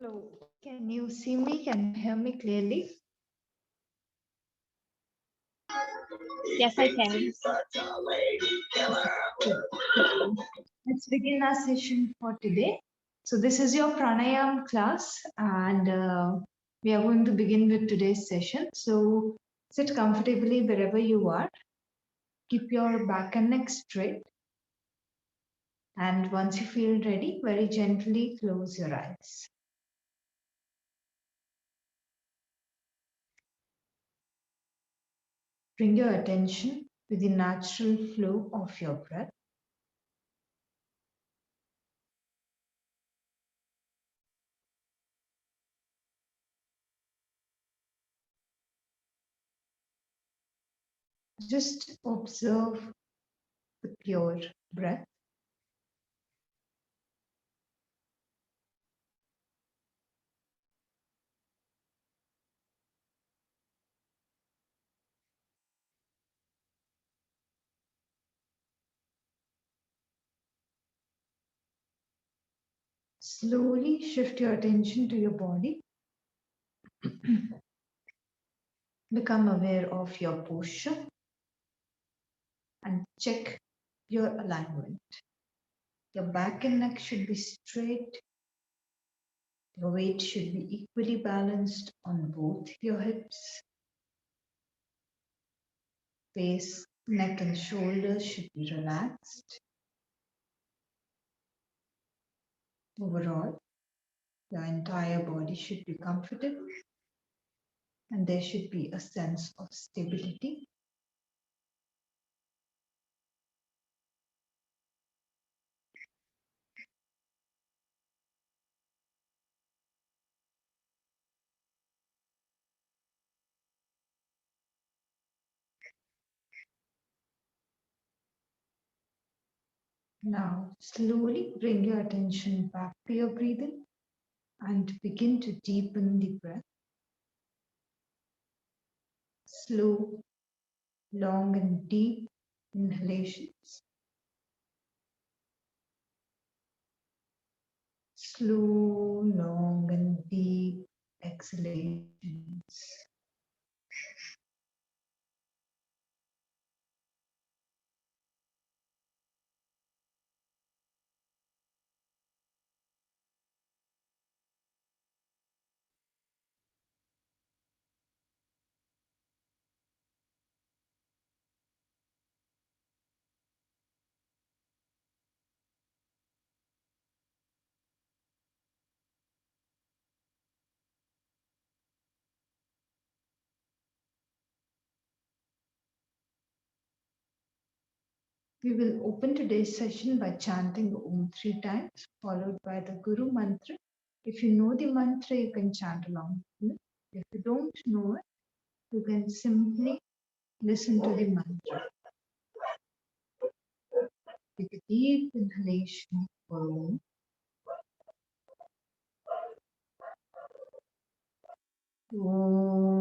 So, can you see me? Can you hear me clearly? Yes, I can. Let's begin our session for today. So, this is your pranayama class, and we are going to begin with today's session. So, sit comfortably wherever you are. Keep your back and neck straight. And once you feel ready, very gently close your eyes. Bring your attention to the natural flow of your breath. Just observe the pure breath. Slowly shift your attention to your body. Become aware of your posture and check your alignment. Your back and neck should be straight. Your weight should be equally balanced on both your hips. Face, neck and shoulders should be relaxed. Overall, your entire body should be comfortable and there should be a sense of stability. Now, slowly bring your attention back to your breathing and begin to deepen the breath. Slow, long and deep inhalations. Slow, long and deep exhalations. We will open today's session by chanting Om 3 times, followed by the Guru Mantra. If you know the mantra, you can chant along with it. If you don't know it, you can simply listen to the mantra. Take a deep inhalation for Om. Om.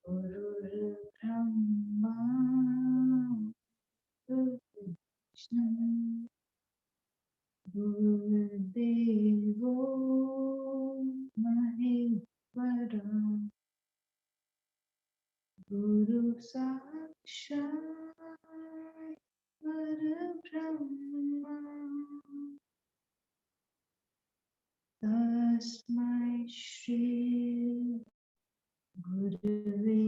Guru Brahma, Guru Vishnu, Guru Devo Maheshwara, Guru Sakshat Parabrahma, Tasmai Shri Gurave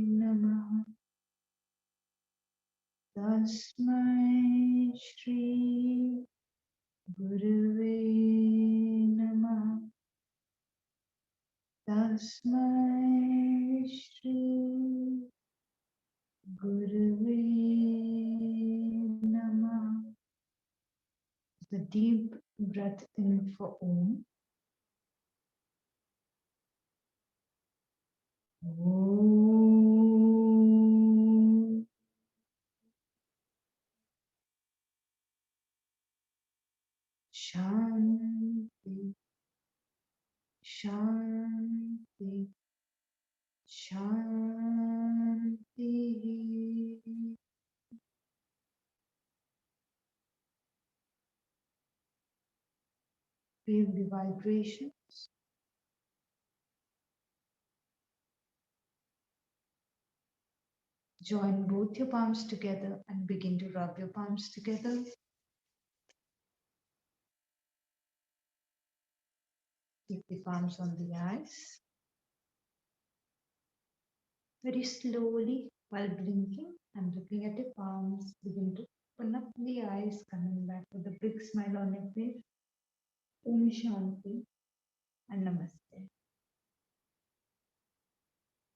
Namaha. Tasmai Shri Gurave Namaha. Tasmai Shri Gurave Namah. The deep breath in for Om. Om. Shanti, Shanti, Shanti. Feel the vibrations. Join both your palms together and begin to rub your palms together. Keep the palms on the eyes. Very slowly, while blinking and looking at your palms, begin to open up the eyes, coming back with a big smile on your face. Om Shanti and Namaste.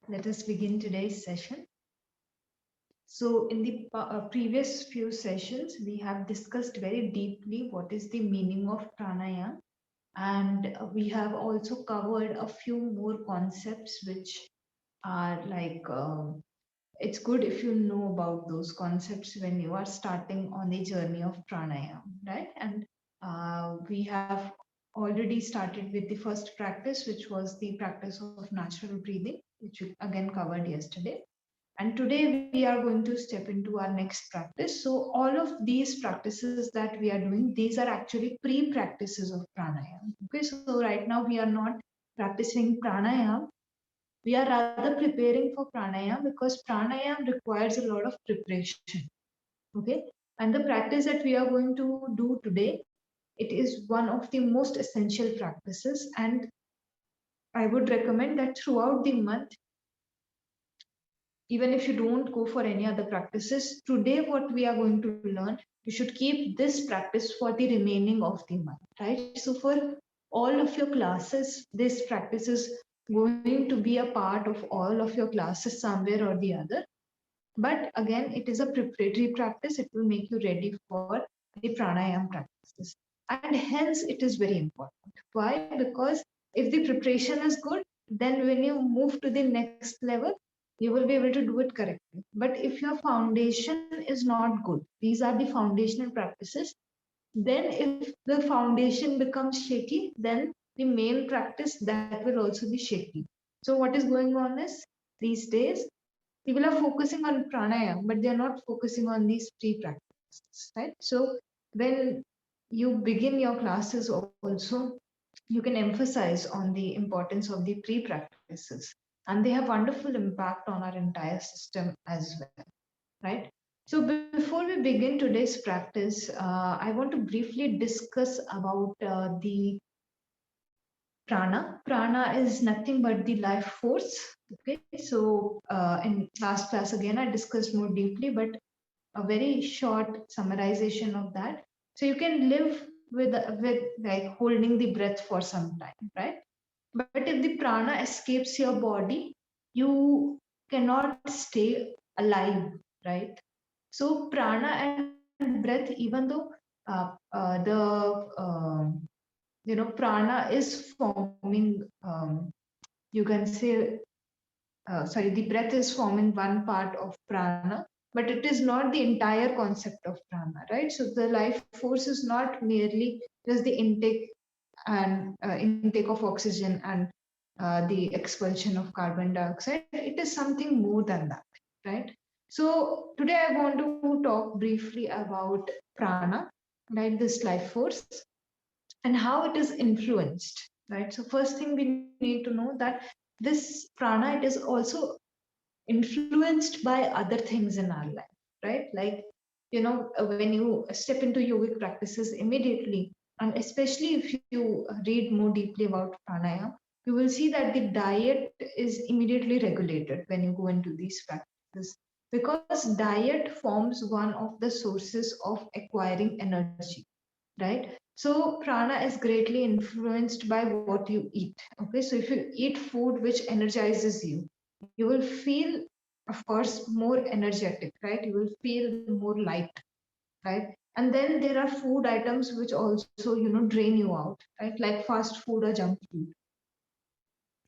Let us begin today's session. So in the previous few sessions, we have discussed very deeply what is the meaning of pranayama, and we have also covered a few more concepts which are like, it's good if you know about those concepts when you are starting on the journey of pranayama, right? And we have already started with the first practice, which was the practice of natural breathing, which we again covered yesterday. And today we are going to step into our next practice. So all of these practices that we are doing, these are actually pre-practices of pranayama. Okay, so right now we are not practicing pranayama. We are rather preparing for pranayama because pranayama requires a lot of preparation. Okay, and the practice that we are going to do today, it is one of the most essential practices, and I would recommend that throughout the month, even if you don't go for any other practices, today what we are going to learn, you should keep this practice for the remaining of the month, right? So for all of your classes, this practice is going to be a part of all of your classes somewhere or the other. But again, it is a preparatory practice. It will make you ready for the pranayama practices. And hence, it is very important. Why? Because if the preparation is good, then when you move to the next level, you will be able to do it correctly. But if your foundation is not good, these are the foundational practices, then if the foundation becomes shaky, then the main practice that will also be shaky. So what is going on is, these days, people are focusing on pranayama, but they're not focusing on these pre-practices, right? So when you begin your classes also, you can emphasize on the importance of the pre-practices, and they have wonderful impact on our entire system as well, right? So before we begin today's practice, I want to briefly discuss about the prana. Prana is nothing but the life force. Okay, so in last class again, I discussed more deeply, but a very short summarization of that. So you can live with like holding the breath for some time, right? But if the prana escapes your body, you cannot stay alive, right? So prana and breath, even though the prana is forming, you can say, sorry, the breath is forming one part of prana, but it is not the entire concept of prana, right? So the life force is not merely just the intake of oxygen and the expulsion of carbon dioxide. It is something more than that, right? So today I want to talk briefly about prana, right? This life force and how it is influenced, right? So first thing we need to know that this prana, it is also influenced by other things in our life, right? Like, when you step into yogic practices immediately, and especially if you read more deeply about pranayama, you will see that the diet is immediately regulated when you go into these practices, because diet forms one of the sources of acquiring energy, right? So prana is greatly influenced by what you eat. Okay, so if you eat food which energizes you, you will feel, of course, more energetic, right? You will feel more light, right? And then there are food items which also, drain you out, right? Like fast food or junk food.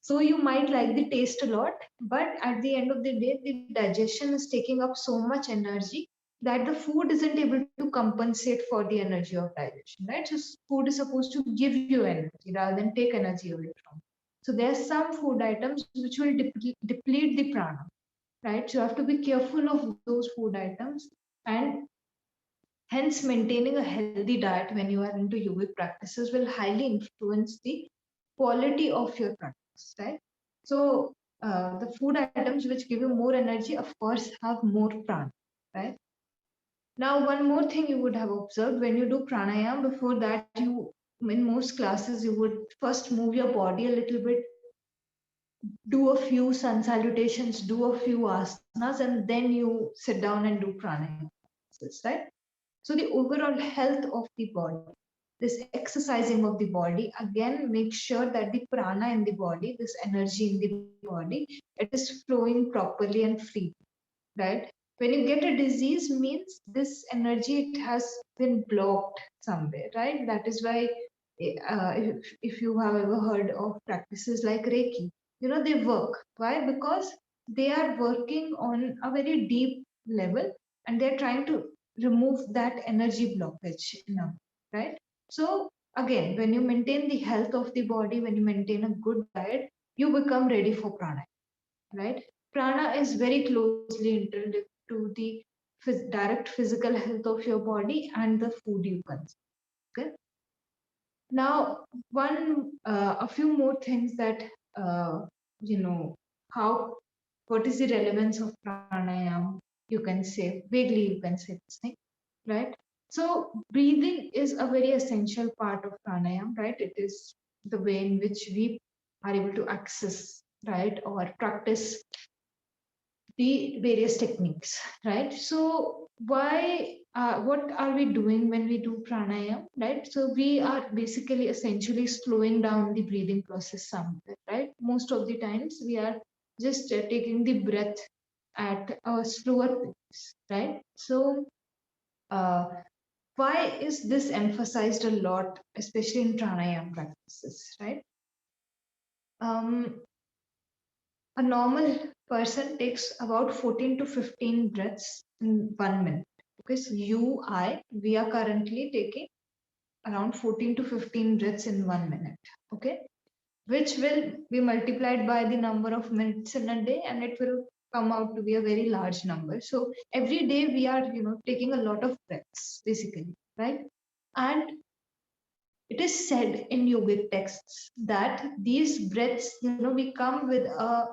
So you might like the taste a lot, but at the end of the day, the digestion is taking up so much energy that the food isn't able to compensate for the energy of digestion, right? So food is supposed to give you energy rather than take energy away from. So there are some food items which will deplete the prana, right? So you have to be careful of those food items, and hence maintaining a healthy diet when you are into yogic practices will highly influence the quality of your practice, right? So the food items which give you more energy, of course, have more prana, right? Now, one more thing you would have observed when you do pranayama, before that, in most classes, you would first move your body a little bit, do a few sun salutations, do a few asanas, and then you sit down and do pranayama, right? So the overall health of the body, this exercising of the body, again make sure that the prana in the body, this energy in the body, it is flowing properly and free, right? When you get a disease, means this energy, it has been blocked somewhere, right? That is why, if you have ever heard of practices like Reiki, they work. Why? Because they are working on a very deep level, and they're trying to remove that energy blockage now, right? So again, when you maintain the health of the body, when you maintain a good diet, you become ready for prana, right? Prana is very closely interlinked to the direct physical health of your body and the food you consume. Okay. Now, a few more things that you know how what is the relevance of pranayama? You can say vaguely, you can say this thing, right? So breathing is a very essential part of pranayama, right? It is the way in which we are able to access, right, or practice the various techniques, right? So what are we doing when we do pranayama, right? So we are basically essentially slowing down the breathing process somewhere, right? Most of the times we are just taking the breath at a slower pace, right? So uh, why is this emphasized a lot, especially in pranayama practices, right? Um, A normal person takes about 14 to 15 breaths in 1 minute. Okay, so we are currently taking around 14 to 15 breaths in 1 minute. Okay, which will be multiplied by the number of minutes in a day, and it will come out to be a very large number. So every day we are, taking a lot of breaths, basically, right? And it is said in yogic texts that these breaths, we come with a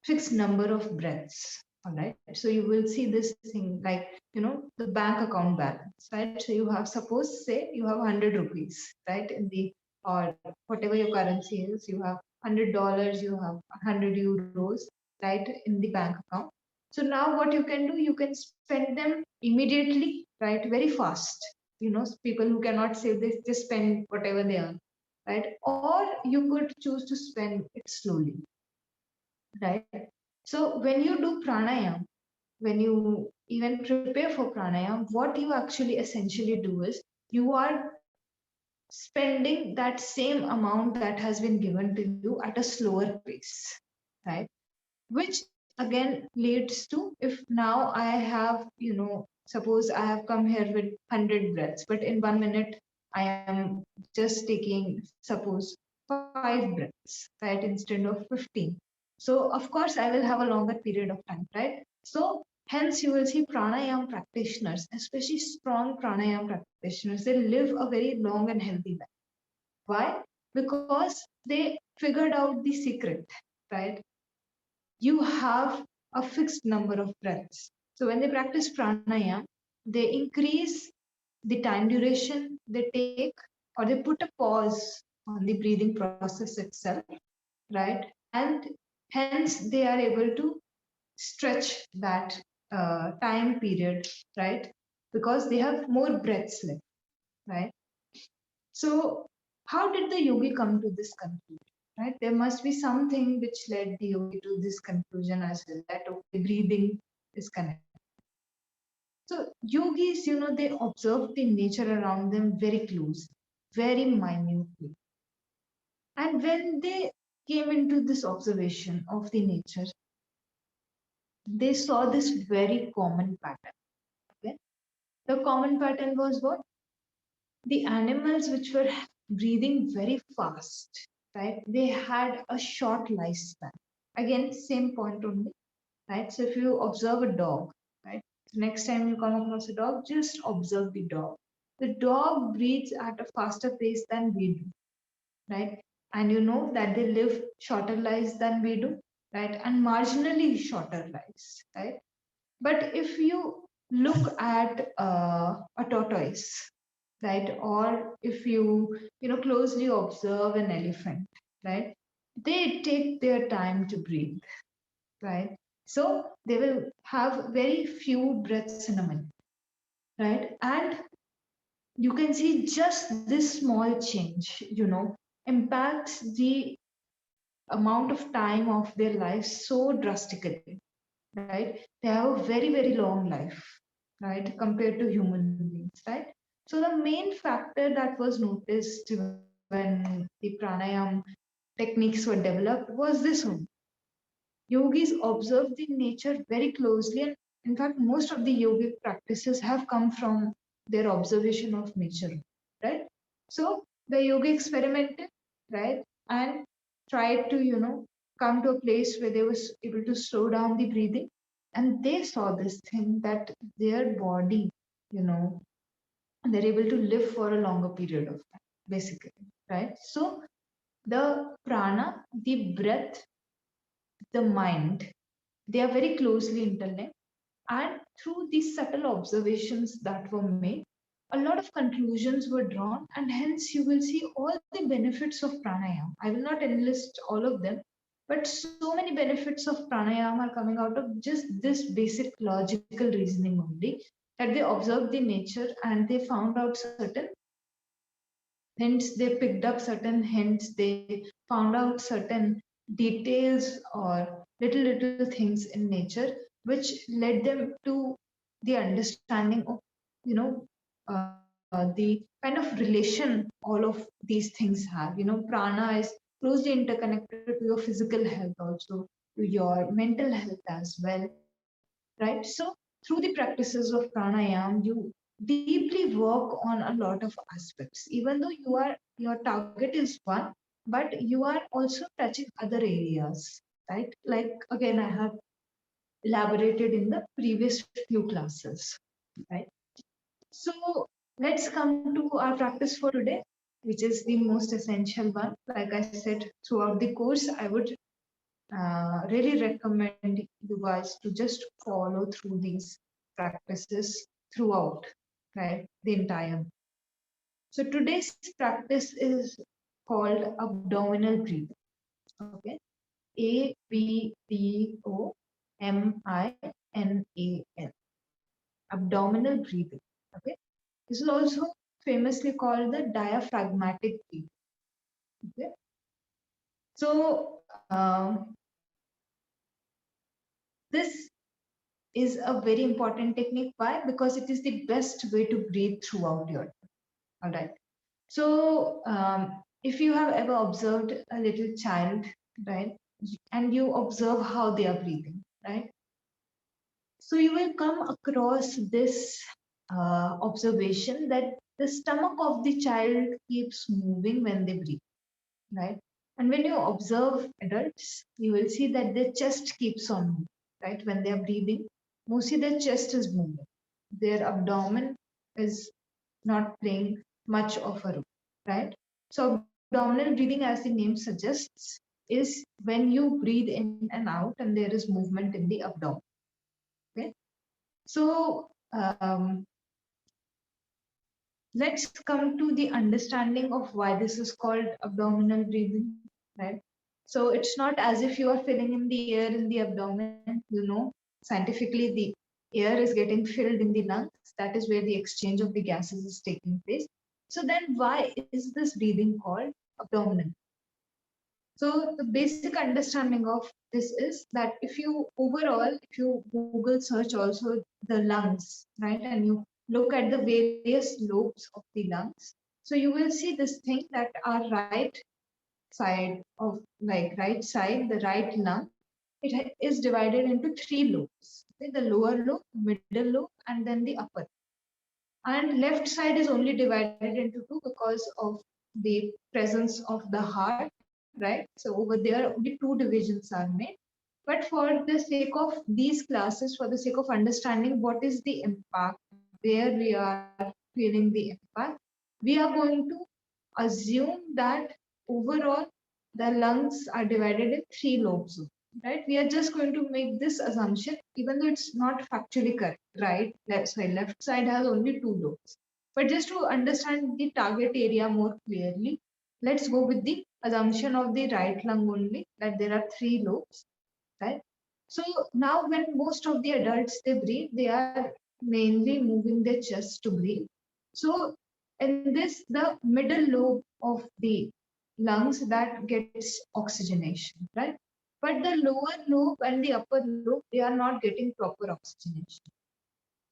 fixed number of breaths. All right. So you will see this thing like, the bank account balance, right? So you have, suppose, say you have 100 rupees, right? Or whatever your currency is, you have $100, you have 100 euros, right? In the bank account. So now what you can do, you can spend them immediately, right? Very fast. People who cannot save this, just spend whatever they earn, right? Or you could choose to spend it slowly, right? So when you do pranayama, when you even prepare for pranayama, what you actually essentially do is you are spending that same amount that has been given to you at a slower pace, right? Which again leads to, if now I have, suppose I have come here with 100 breaths, but in 1 minute I am just taking, suppose, 5 breaths, right, instead of 15. So of course I will have a longer period of time, right? So hence you will see pranayama practitioners, especially strong pranayama practitioners, they live a very long and healthy life. Why? Because they figured out the secret, right? You have a fixed number of breaths. So when they practice pranayama, they increase the time duration they take, or they put a pause on the breathing process itself, right? And hence they are able to stretch that time period, right? Because they have more breaths left, right? So how did the yogi come to this conclusion? Right? There must be something which led the yogi to this conclusion as well, that okay, breathing is connected. So yogis, they observe the nature around them very close, very minutely. And when they came into this observation of the nature, they saw this very common pattern. Okay? The common pattern was what? The animals which were breathing very fast, right? They had a short lifespan. Again, same point only, right? So if you observe a dog, right? Next time you come across a dog, just observe the dog. The dog breathes at a faster pace than we do, right? And you know that they live shorter lives than we do, right? And marginally shorter lives, right? But if you look at a tortoise, right, or if you closely observe an elephant, right, they take their time to breathe, right? So they will have very few breaths in a minute, right? And you can see just this small change, impacts the amount of time of their life so drastically, right? They have a very, very long life, right, compared to human beings, right? So the main factor that was noticed when the pranayam techniques were developed was this one. Yogis observe the nature very closely, and in fact, most of the yogic practices have come from their observation of nature, right? So the yogi experimented, right, and tried to, come to a place where they was able to slow down the breathing, and they saw this thing that their body, you know, they're able to live for a longer period of time, basically, right? So the prana, the breath, the mind, they are very closely interlinked. And through these subtle observations that were made, a lot of conclusions were drawn, and hence you will see all the benefits of pranayama. I will not enlist all of them, but so many benefits of pranayama are coming out of just this basic logical reasoning only, that they observed the nature and they found out certain hints, they picked up certain hints, they found out certain details or little things in nature which led them to the understanding of you know the kind of relation all of these things have. Prana is closely interconnected to your physical health, also to your mental health as well, right? So through the practices of pranayam, you deeply work on a lot of aspects, even though your target is one, but you are also touching other areas, right? Like again, I have elaborated in the previous few classes, right? So let's come to our practice for today, which is the most essential one. Like I said, throughout the course, I would really recommend you guys to just follow through these practices throughout, right? The entire. So today's practice is called abdominal breathing. Okay, Abdominal. Abdominal breathing. Okay, this is also famously called the diaphragmatic breathing. Okay, so this is a very important technique. Why? Because it is the best way to breathe throughout your day. All right. So if you have ever observed a little child, right, and you observe how they are breathing, right, so you will come across this observation that the stomach of the child keeps moving when they breathe, right? And when you observe adults, you will see that their chest keeps on moving, right? When they are breathing, mostly their chest is moving. Their abdomen is not playing much of a role, right? So abdominal breathing, as the name suggests, is when you breathe in and out and there is movement in the abdomen. Okay. So let's come to the understanding of why this is called abdominal breathing, right? So it's not as if you are filling in the air in the abdomen. Scientifically, the air is getting filled in the lungs. That is where the exchange of the gases is taking place. So then why is this breathing called abdominal? So the basic understanding of this is that if you overall, if you Google search also the lungs, right, and you look at the various lobes of the lungs, so you will see this thing that our right side of right side, the right lung, it is divided into three lobes. Okay? The lower lobe, middle lobe, and then the upper. And left side is only divided into two because of the presence of the heart, right? So over there only two divisions are made. But for the sake of these classes, for the sake of understanding what is the impact, where we are feeling the impact, we are going to assume that overall the lungs are divided in three lobes, right? We are just going to make this assumption, even though it's not factually correct, right? Left side has only two lobes. But just to understand the target area more clearly, let's go with the assumption of the right lung only, that there are three lobes, right? So now when most of the adults they breathe, they are mainly moving their chest to breathe. So in this, the middle lobe of the lungs that gets oxygenation, right? But the lower lobe and the upper lobe, they are not getting proper oxygenation.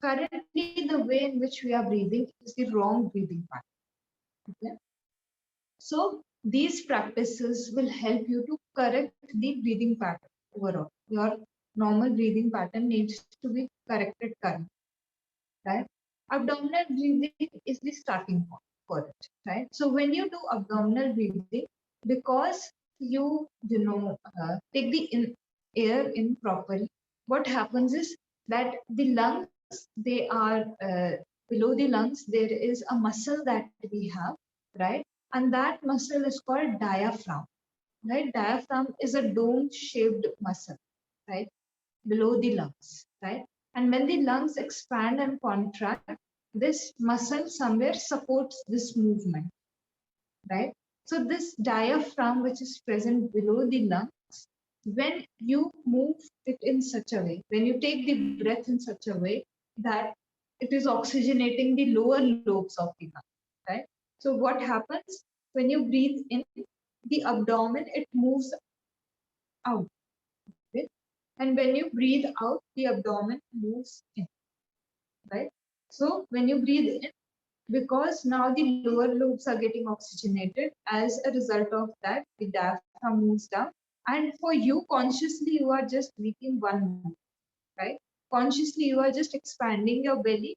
Currently, the way in which we are breathing is the wrong breathing pattern. Okay? So these practices will help you to correct the breathing pattern overall. Your normal breathing pattern needs to be corrected currently, right? Abdominal breathing is the starting point for it, right? So when you do abdominal breathing, because you take the air in properly, what happens is that the lungs, they are below the lungs, there is a muscle that we have, right? And that muscle is called diaphragm, right? Diaphragm is a dome shaped muscle, right? Below the lungs, right? And when the lungs expand and contract, this muscle somewhere supports this movement, right? So this diaphragm, which is present below the lungs, when you move it in such a way, when you take the breath in such a way that it is oxygenating the lower lobes of the lung, right? So what happens when you breathe in, the abdomen, it moves out, okay? And when you breathe out, the abdomen moves in, right? So when you breathe in, because now the lower lobes are getting oxygenated, as a result of that, the diaphragm moves down. And for you, consciously, you are just breathing one move, right? Consciously, you are just expanding your belly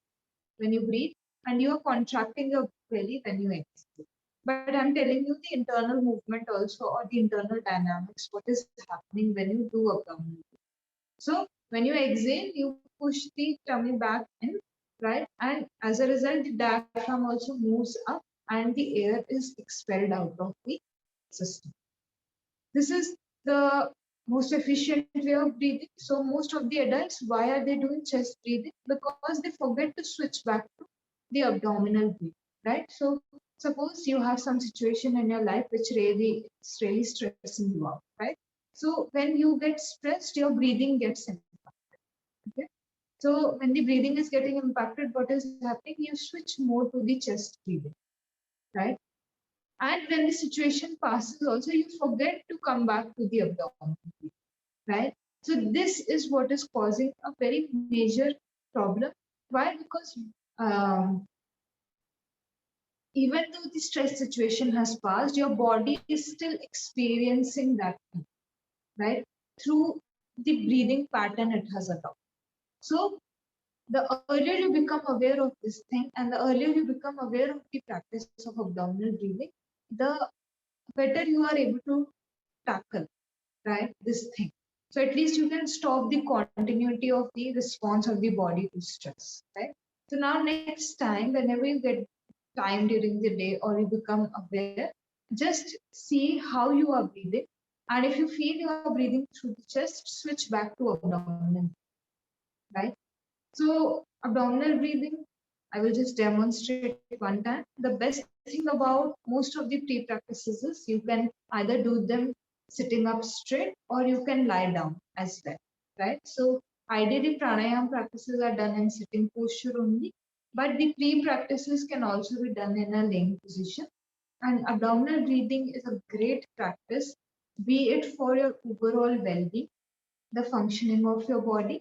when you breathe, and you are contracting your belly when you exhale. But I'm telling you the internal movement also, or the internal dynamics, what is happening when you do abdominal. So when you exhale, you push the tummy back in, right? And as a result, the diaphragm also moves up and the air is expelled out of the system. This is the most efficient way of breathing. So most of the adults, why are they doing chest breathing? Because they forget to switch back to the abdominal breathing, right? So suppose you have some situation in your life which it's really stressing you out, right? So when you get stressed, your breathing gets impacted. Okay? So when the breathing is getting impacted, what is happening? You switch more to the chest breathing, right? And when the situation passes, also you forget to come back to the abdominal breathing, right? So this is what is causing a very major problem. Why? Because even though the stress situation has passed, your body is still experiencing that thing, right? Through the breathing pattern it has adopted. So the earlier you become aware of this thing and the earlier you become aware of the practice of abdominal breathing, the better you are able to tackle, right, this thing. So at least you can stop the continuity of the response of the body to stress, right? So now next time, whenever you get time during the day or you become aware, just see how you are breathing. And if you feel you are breathing through the chest, switch back to abdominal, right? So abdominal breathing, I will just demonstrate one time. The best thing about most of the pre-practices is you can either do them sitting up straight or you can lie down as well, right? So ideally pranayama practices are done in sitting posture only. But the pre-practices can also be done in a laying position. And abdominal breathing is a great practice, be it for your overall well-being, the functioning of your body,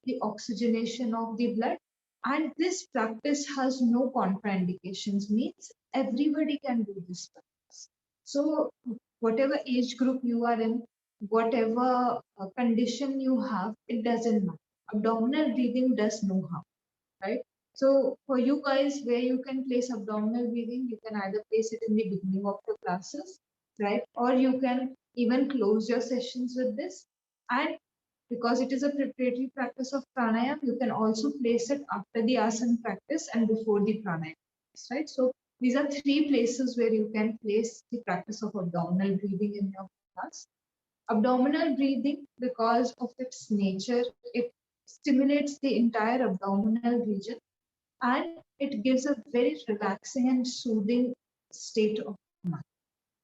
the oxygenation of the blood. And this practice has no contraindications, means everybody can do this practice. So whatever age group you are in, whatever condition you have, it doesn't matter. Abdominal breathing does no harm, right? So for you guys, where you can place abdominal breathing, you can either place it in the beginning of your classes, right? Or you can even close your sessions with this. And because it is a preparatory practice of pranayama, you can also place it after the asana practice and before the pranayama, right? So these are three places where you can place the practice of abdominal breathing in your class. Abdominal breathing, because of its nature, it stimulates the entire abdominal region and it gives a very relaxing and soothing state of mind,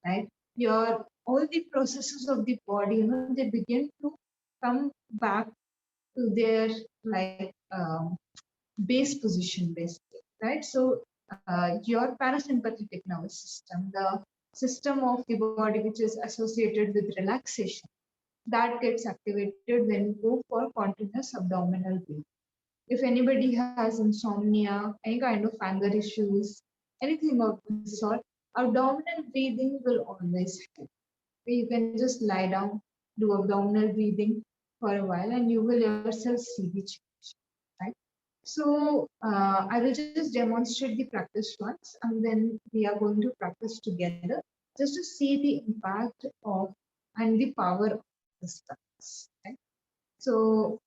right? Your all the processes of the body, they begin to come back to their like base position, basically, right? So your parasympathetic nervous system, the system of the body which is associated with relaxation, that gets activated when you go for continuous abdominal breathing. If anybody has insomnia, any kind of anger issues, anything of this sort, abdominal breathing will always help. You can just lie down, do abdominal breathing for a while, and you will yourself see the change. Right? So I will just demonstrate the practice once, and then we are going to practice together just to see the impact of and the power of this practice. Right? So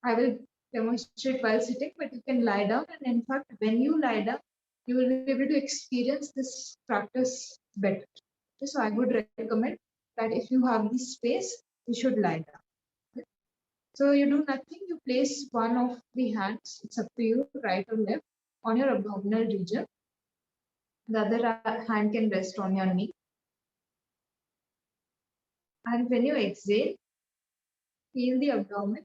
I will demonstrate while sitting, but you can lie down. And in fact, when you lie down, you will be able to experience this practice better. So I would recommend that if you have the space, you should lie down. So you do nothing, you place one of the hands, it's up to you, right or left, on your abdominal region. The other hand can rest on your knee. And when you exhale, feel the abdomen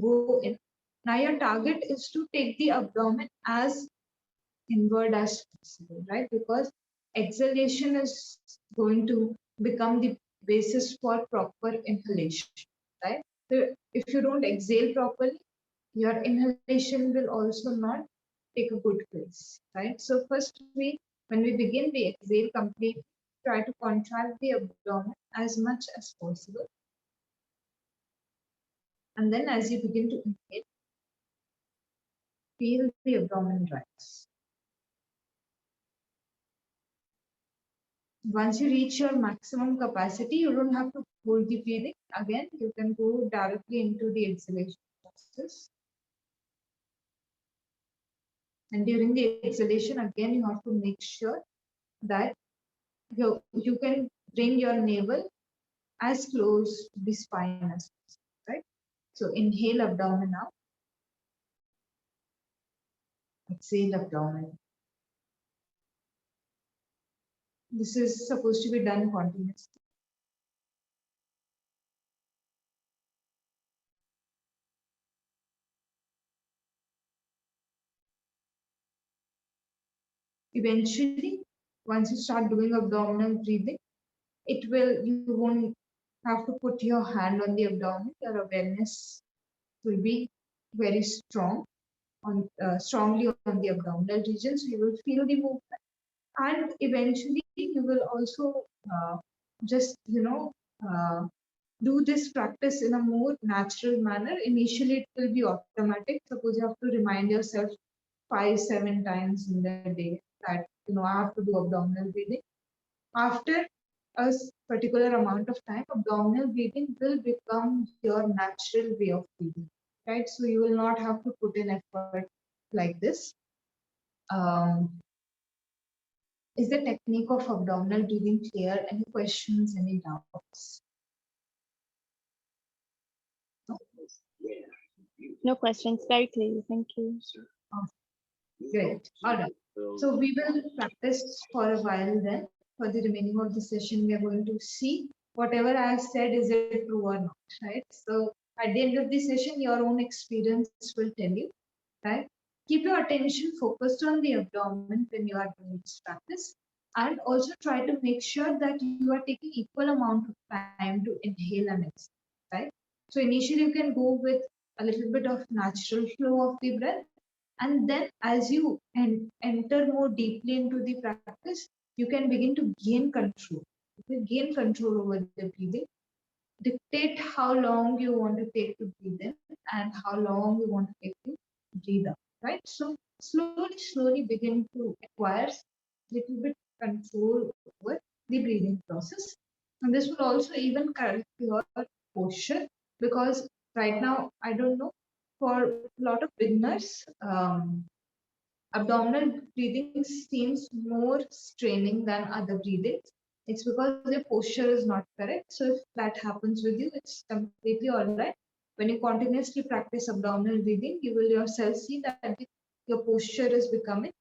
go in. Now your target is to take the abdomen as inward as possible, right? Because exhalation is going to become the basis for proper inhalation, right? So if you don't exhale properly, your inhalation will also not take a good place, right? So first when we begin, we exhale completely, try to contract the abdomen as much as possible. And then as you begin to inhale, feel the abdomen rise. Once you reach your maximum capacity, you don't have to hold the breathing. Again, you can go directly into the exhalation process. And during the exhalation, again, you have to make sure that you can bring your navel as close to the spine as possible, right? So inhale abdomen out. Exhale abdomen. This is supposed to be done continuously. Eventually, once you start doing abdominal breathing, you won't have to put your hand on the abdomen. Your awareness will be very strong strongly on the abdominal region. So you will feel the movement, and eventually you will also just do this practice in a more natural manner. Initially, it will be automatic. Suppose you have to remind yourself 5-7 times in the day that I have to do abdominal breathing. After a particular amount of time, abdominal breathing will become your natural way of breathing, right? So you will not have to put in effort like this. Is the technique of abdominal breathing clear? Any questions, any doubts? No questions. Very clear. Thank you. Great. All right. So we will practice for a while then. For the remaining of the session, we are going to see whatever I have said, is it true or not, right? So at the end of the session, your own experience will tell you, right? Keep your attention focused on the abdomen when you are doing this practice, and also try to make sure that you are taking equal amount of time to inhale and exhale, right? So initially you can go with a little bit of natural flow of the breath, and then as you enter more deeply into the practice, you can begin to gain control. You can gain control over the breathing, dictate how long you want to take to breathe in and how long you want to take to breathe out, right? So slowly begin to acquire little bit control over the breathing process. And this will also even correct your posture, because right now, I don't know, for a lot of beginners, abdominal breathing seems more straining than other breathings. It's because their posture is not correct. So if that happens with you, it's completely all right. When you continuously practice abdominal breathing, you will yourself see that your posture is becoming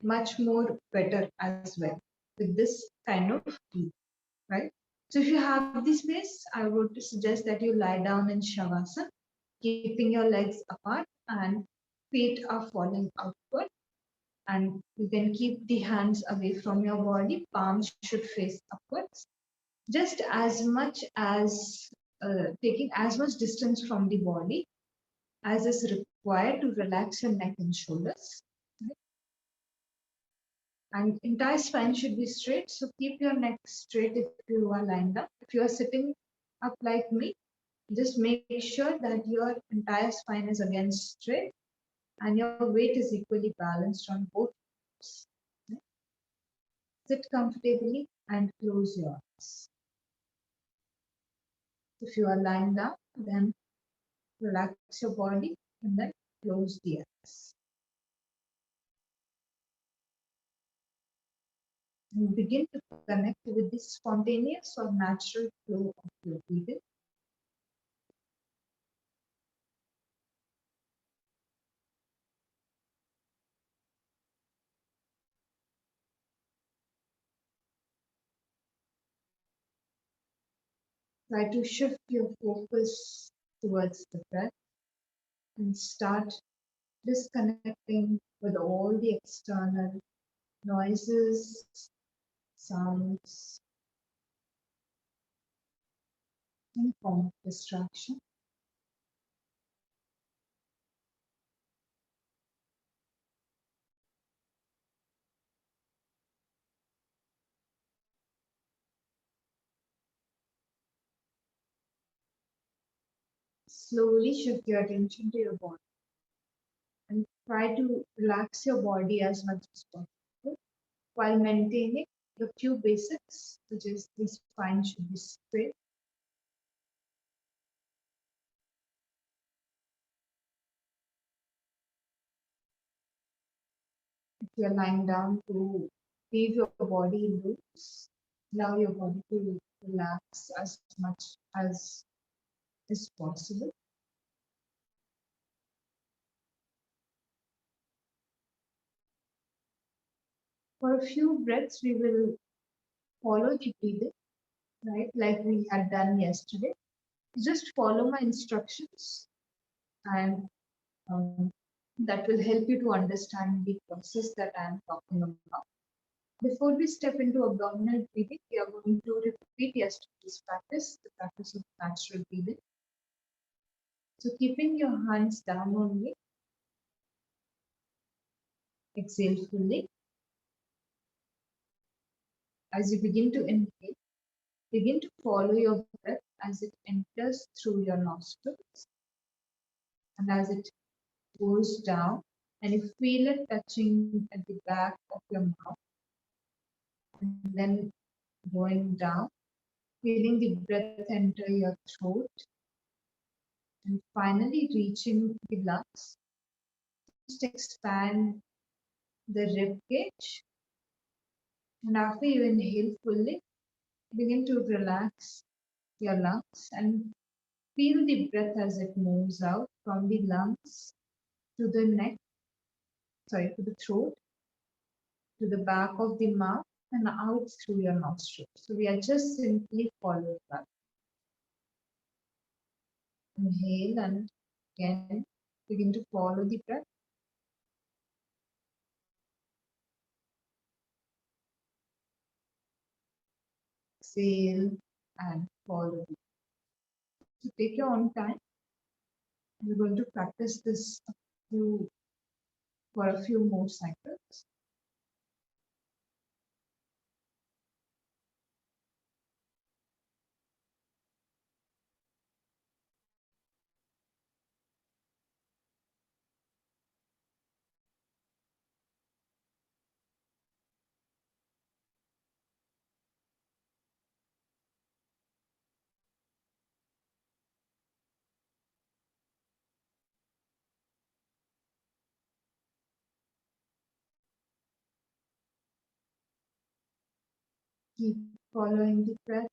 much more better as well with this kind of breathing, right? So if you have the space, I would suggest that you lie down in Shavasana, keeping your legs apart and feet are falling outward, and you can keep the hands away from your body. Palms should face upwards, just as much as taking as much distance from the body as is required to relax your neck and shoulders. Right? And entire spine should be straight, so keep your neck straight if you are lying down. If you are sitting up like me, just make sure that your entire spine is again straight and your weight is equally balanced on both sides. Sit comfortably and close your eyes. If you are lying down, then relax your body and then close the eyes. And begin to connect with the spontaneous or natural flow of your breathing. Try to shift your focus towards the breath and start disconnecting with all the external noises, sounds, any form of distraction. Slowly shift your attention to your body and try to relax your body as much as possible while maintaining the few basics, such as the spine should be straight. If you're lying down, to leave your body loose, allow your body to relax as much as is possible. For a few breaths, we will follow the breathing, right, like we had done yesterday. Just follow my instructions, and that will help you to understand the process that I am talking about. Before we step into abdominal breathing, we are going to repeat yesterday's practice, the practice of natural breathing. So keeping your hands down only, exhale fully. As you begin to inhale, begin to follow your breath as it enters through your nostrils and as it goes down, and you feel it touching at the back of your mouth and then going down, feeling the breath enter your throat and finally reaching the lungs. Just expand the rib cage, and after you inhale fully, begin to relax your lungs and feel the breath as it moves out from the lungs to the neck, to the throat, to the back of the mouth, and out through your nostrils. So we are just simply following that. Inhale and again begin to follow the breath. exhale and follow. So take your own time. We're going to practice this for a few more cycles. Keep following the breath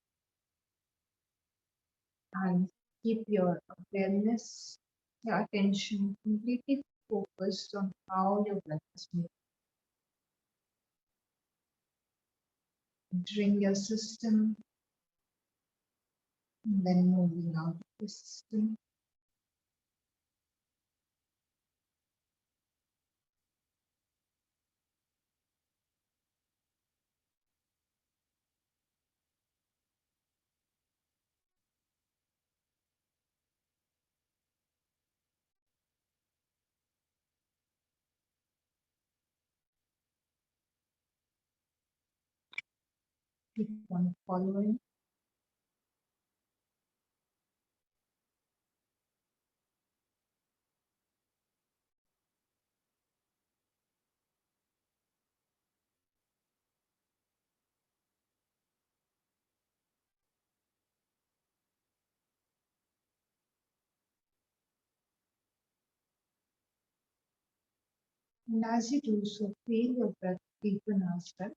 and keep your awareness, your attention completely focused on how your breath is moving. Entering your system and then moving out of the system. Keep on following. And as you do so, feel your breath deepen as well.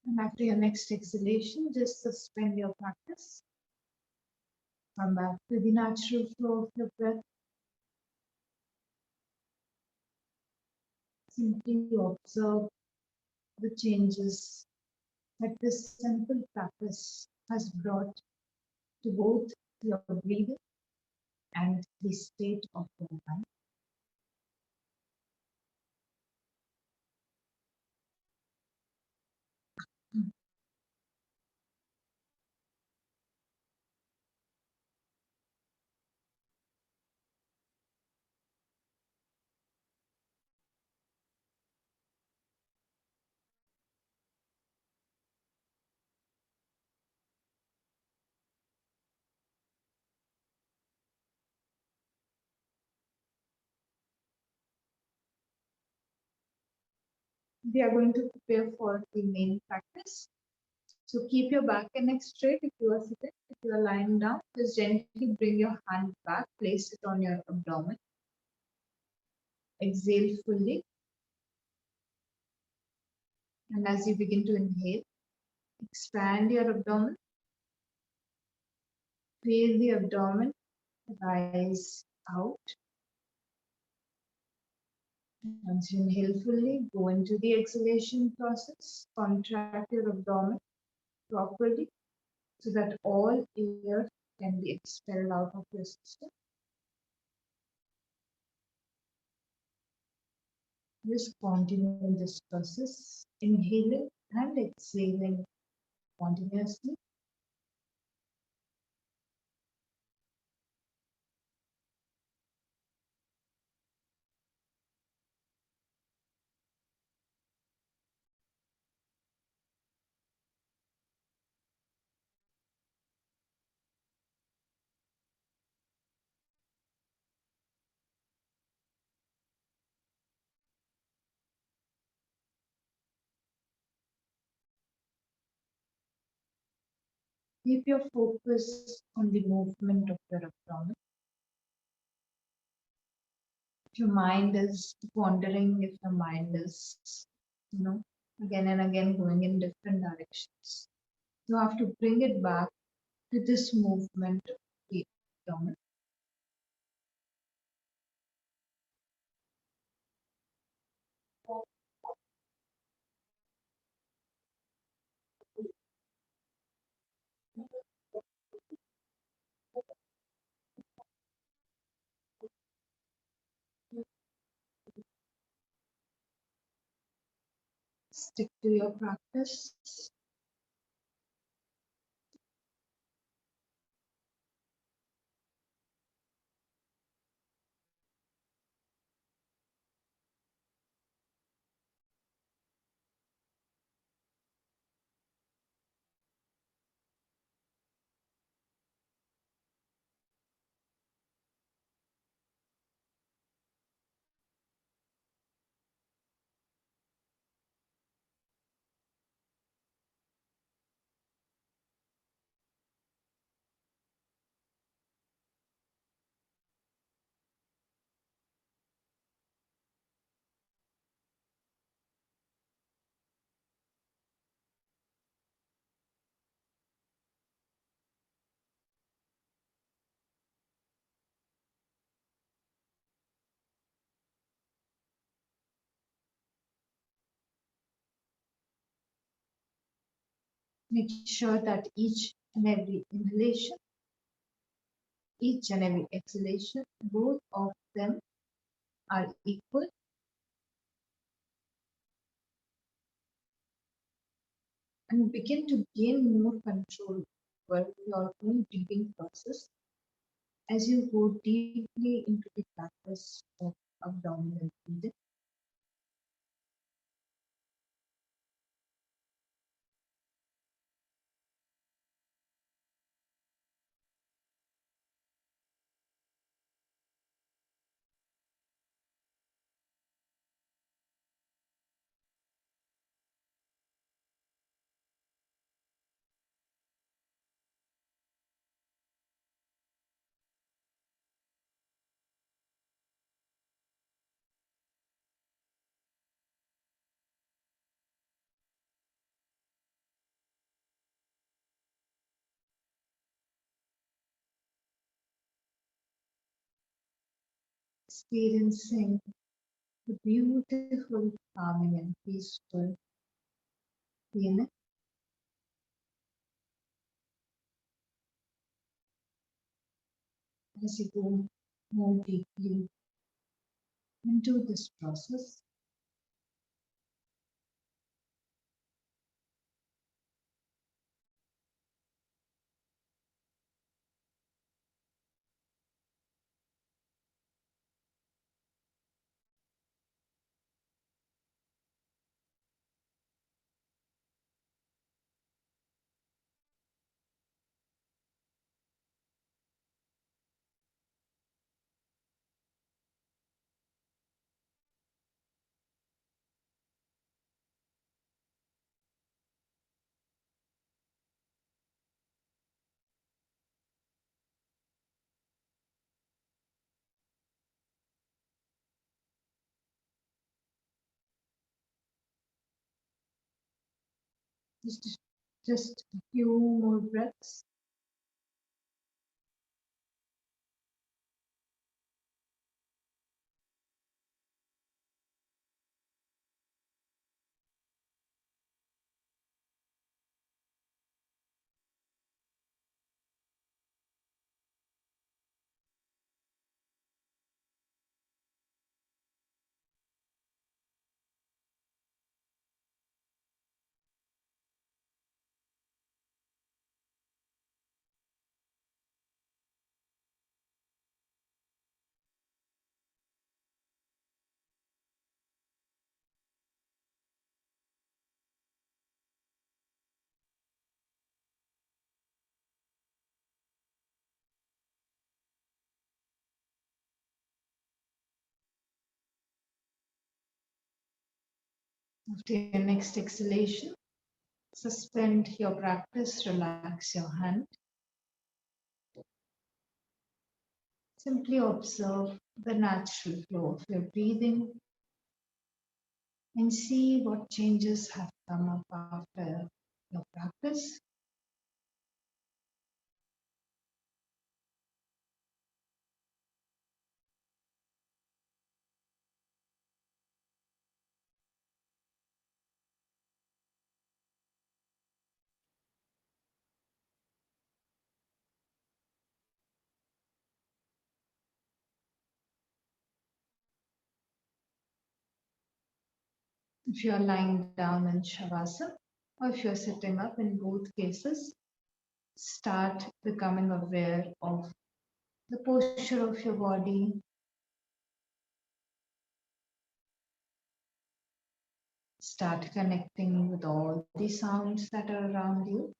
And after your next exhalation, just suspend your practice. Come back to the natural flow of your breath. Simply observe the changes that this simple practice has brought to both your breathing and the state of your mind. We are going to prepare for the main practice. So keep your back and neck straight if you are sitting. If you are lying down, just gently bring your hand back, place it on your abdomen. Exhale fully. And as you begin to inhale, expand your abdomen. Feel the abdomen rise out. Once you inhale fully, go into the exhalation process. Contract your abdomen properly so that all air can be expelled out of your system. Just continue this process, inhaling and exhaling continuously. Keep your focus on the movement of your abdomen. If your mind is wandering, if your mind is, again and again going in different directions, you have to bring it back to this movement of the abdomen. Stick to your practice. Make sure that each and every inhalation, each and every exhalation, both of them are equal. And begin to gain more control over your own breathing process as you go deeply into the practice of abdominal breathing. Experiencing the beautiful, calming, and peaceful feeling as you go more deeply into this process. Just a few more breaths. After your next exhalation, Suspend your practice, relax your hand. Simply observe the natural flow of your breathing and see what changes have come up after your practice. If you are lying down in Shavasana or if you are sitting up, in both cases, start becoming aware of the posture of your body. Start connecting with all the sounds that are around you.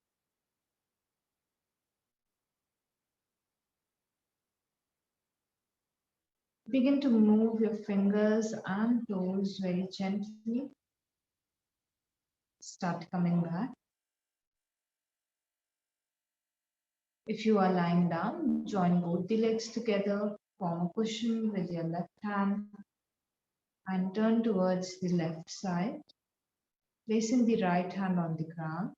Begin to move your fingers and toes very gently. Start coming back. If you are lying down, join both the legs together, form a cushion with your left hand and turn towards the left side, placing the right hand on the ground.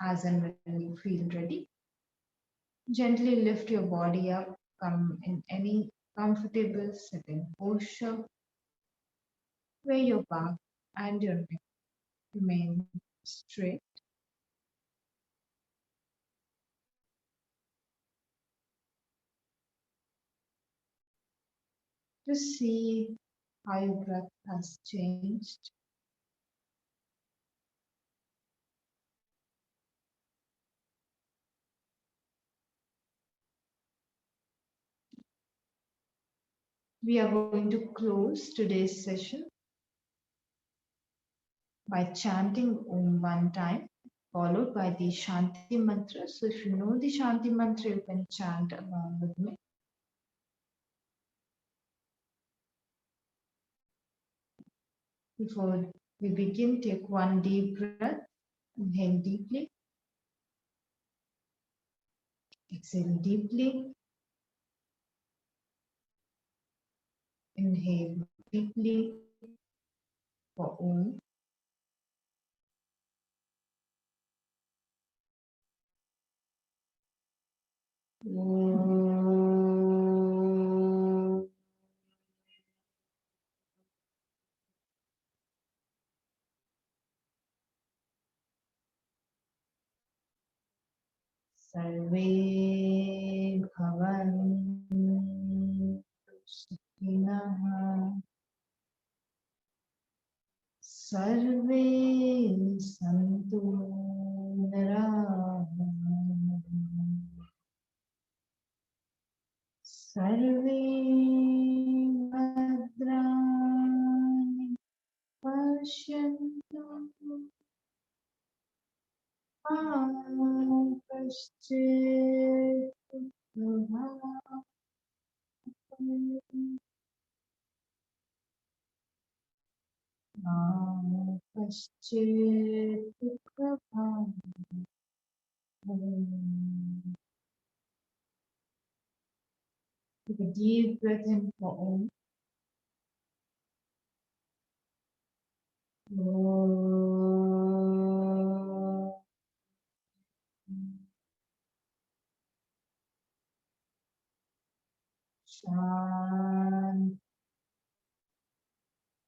As and when you feel ready, gently lift your body up, come in any comfortable sitting posture where your back and your neck remain straight. Just see how your breath has changed. We are going to close today's session by chanting Om one time, followed by the Shanti Mantra. So if you know the Shanti Mantra, you can chant along with me. Before we begin, take one deep breath. Inhale deeply. Exhale deeply. Inhale deeply for Om. Om. Sarve bhavantu sukhinah. Sarve santu niramanah. Sarve bhadrani pashyantu ma kaschit dukkha ma kaschit dukkha. Take a deep breath in for Om. Om. Shanti,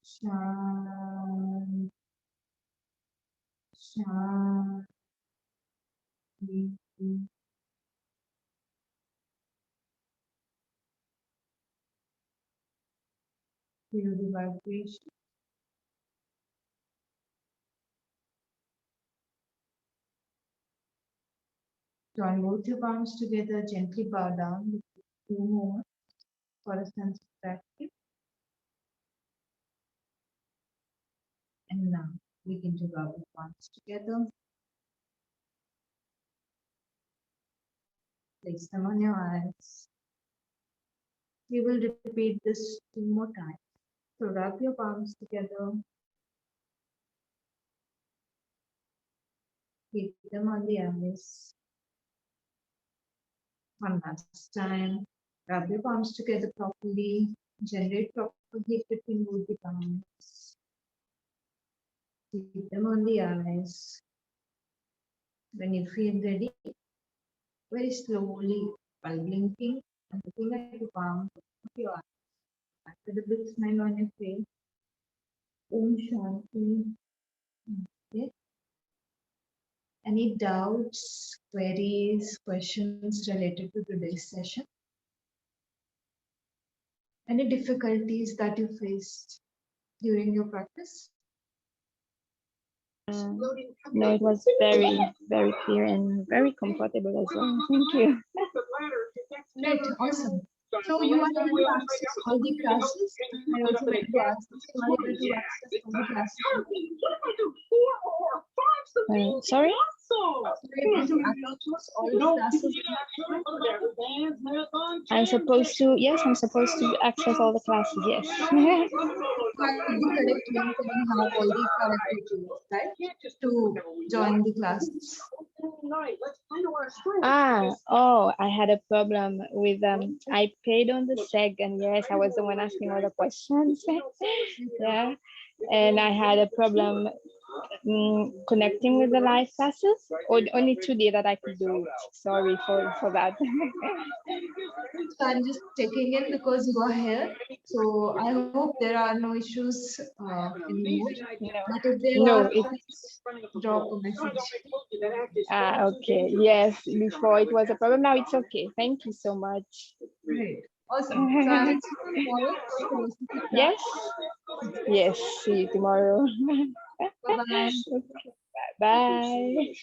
Shanti, Shanti. Feel the vibration. Join both your palms together, gently bow down with 2 moments for a sense of practice. And now begin to rub your palms together. Place them on your eyes. We will repeat this 2 more times. So wrap your palms together. Keep them on the eyes. One last time. Wrap your palms together properly. Generate proper heat between both the palms. Keep them on the eyes. When you feel ready, very slowly, while blinking and looking at your palm of your eyes, after the big smile on your face, Om Shanti. Okay. Any doubts, queries, questions related to today's session? Any difficulties that you faced during your practice? No, it was very, very clear and very comfortable as well. Thank you. Great, awesome. So you are able to access all the classes. I also want to ask if you are able to access all the classes. Sorry? I'm supposed to, yes, I'm supposed to access all the classes, yes. Have the correct link and have all the correct details, right? To join the classes. Oh, I had a problem with, I paid on the SEG, and yes, I was the one asking all the questions. Yeah, and I had a problem connecting with the live classes, or only today that I could do it. Sorry for that. So I'm just checking in because you are here. So I hope there are no issues anymore. But if there are, please drop a message. Okay. Yes, before it was a problem. Now it's okay. Thank you so much. Great. Awesome. So I will see you tomorrow. Yes. Yes. See you tomorrow. Bye-bye. Bye.